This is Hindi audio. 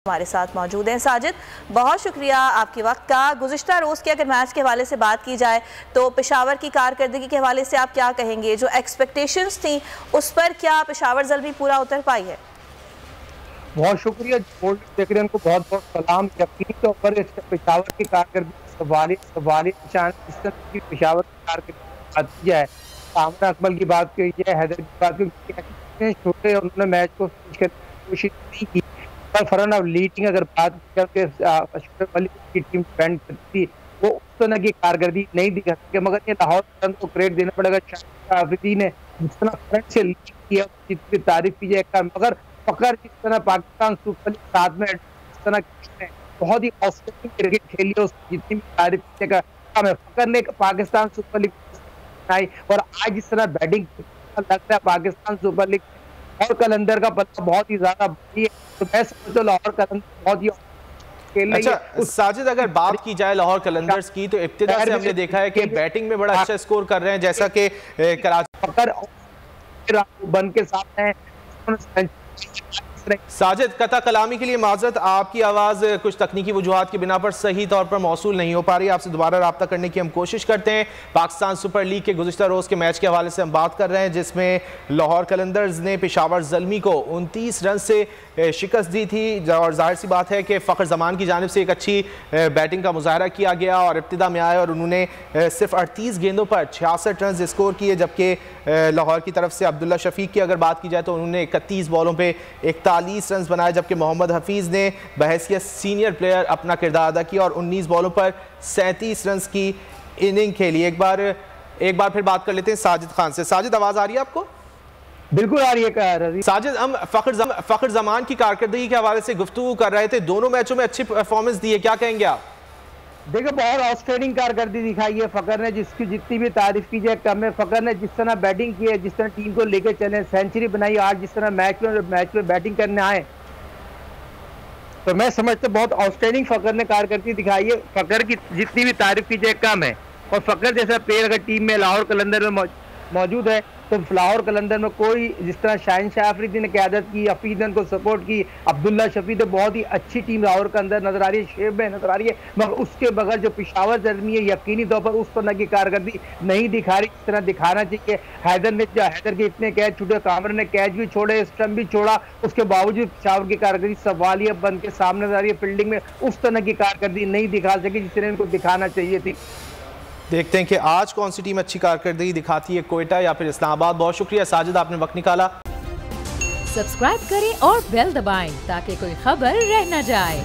हमारे साथ मौजूद हैं। साजिद, बहुत शुक्रिया आपके वक्त का। गुज़िश्ता रोज़ के अगर मैच के हवाले से बात की जाए तो पेशावर की कारकर्दगी के हवाले से आप क्या कहेंगे? जो एक्सपेक्टेशंस थी उस पर क्या पेशावर ज़ल्मी पूरा उतर पाई है? बहुत शुक्रिया देख रहे हैं, उनको बहुत बहुत सलाम। यकीनी तौर पर पेशावर की कारकर्दगी पेशावर की कारकर्दगी बात की जाए, सामना अकमल की बात की जाए, हैदर की बात की छोटे, उन्होंने मैच को करने की कोशिश नहीं की। पर फरन ऑफ लीडिंग अगर बात करके अशरफ मलिक की टीम डिपेंड करती, वो उस तरह की कारकर्दगी नहीं दिखा सके। मगर ये लाहौर को क्रेडिट देना पड़ेगा। शाहिद आफरीदी ने जिस तरह फ्रंट से लीड किया जितनी तारीफ की जाए, मगर फकर जिस तरह पाकिस्तान सुपर लीग साथ में जिस तरह बहुत ही आउटस्टैंडिंग क्रिकेट खेली है, उसकी जितनी भी तारीफ की जाएगा कम है। फकर ने पाकिस्तान सुपर लीग आई और आज जिस तरह बैटिंग लगता है पाकिस्तान सुपर लीग और कलंदर का पत्ता बहुत ही ज्यादा भारी है, तो मैं समझता हूं लाहौर कलंदर बहुत ही अच्छा साजिद, अगर बात की जाए लाहौर कलंदर्स की तो इब्तिदा से हमने देखा है कि बैटिंग में बड़ा अच्छा स्कोर कर रहे हैं, जैसा कि कराची फकर बन के सामने साजिद कता कलामी के लिए माजरत, आपकी आवाज़ कुछ तकनीकी वजूहात की बिना पर सही तौर पर मौसूल नहीं हो पा रही। आपसे दोबारा रब्ता करने की हम कोशिश करते हैं। पाकिस्तान सुपर लीग के गुज़िश्ता रोज़ के मैच के हवाले से हम बात कर रहे हैं, जिसमें लाहौर कलंदर्स ने पेशावर ज़ल्मी को 29 रन से शिकस्त दी थी और जाहिर सी बात है कि फ़खर जमान की जानिब से एक अच्छी बैटिंग का मुजाहरा किया गया और इब्तिदा में आए और उन्होंने सिर्फ 38 गेंदों पर 66 रन स्कोर किए, जबकि लाहौर की तरफ से अब्दुल्ला शफीक की अगर बात की जाए तो उन्होंने 31 बॉलों पे 41 रन बनाए, जबकि मोहम्मद हफीज़ ने बहैसियत सीनियर प्लेयर अपना किरदार अदा किया और 19 बॉलों पर 37 रन की इनिंग खेली। एक बार फिर बात कर लेते हैं साजिद खान से। साजिद, आवाज़ आ रही है आपको? बिल्कुल आ रही है साजिद, हम फ़खर जमान की कारकर्दगी के हवाले से गुफ्तगू कर रहे थे। दोनों मैचों में अच्छी परफॉर्मेंस दी है, क्या कहेंगे आप? देखो, बहुत आउटस्टैंडिंग कारकर्दगी दिखाई है फकर ने, जिसकी जितनी भी तारीफ की जाए कम है। फकर ने जिस तरह बैटिंग की है, जिस तरह टीम को लेकर चले, सेंचुरी बनाई, आज जिस तरह मैच में बैटिंग करने आए, तो मैं समझता हूँ बहुत आउटस्टैंडिंग फकर ने कारकर्दगी दिखाई है। फकर की जितनी भी तारीफ की जाए कम है। और फकर जैसा प्लेयर अगर टीम में लाहौर कलंदर में मौजूद है तो लाहौर कलंदर में कोई, जिस तरह शाह आफरीदी ने क़यादत की, हफीज ने उनको सपोर्ट की, अब्दुल्ला शफीक, बहुत ही अच्छी टीम लाहौर के अंदर नजर आ रही है, शेप में नजर आ रही है। मगर उसके बगैर जो पेशावर ज़ल्मी है यकीनी तौर पर उस तरह की कारकर्दगी नहीं दिखा रही जिस तरह दिखाना चाहिए। हैदर के इतने कैच छूटे, कामर ने कैच भी छोड़े, स्टंप भी छोड़ा, उसके बावजूद पेशावर की कारकर्दगी सवालिया बन के सामने नजर आ रही है। फील्डिंग में उस तरह की कारकर्दगी नहीं दिखा सकी जिस तरह इनको दिखाना चाहिए थी। देखते हैं कि आज कौन सी टीम अच्छी कारकर्दगी दिखाती है, कोयटा या फिर इस्लामाबाद। बहुत शुक्रिया साजिद, आपने वक्त निकाला। सब्सक्राइब करें और बेल दबाएं ताकि कोई खबर रह न जाए।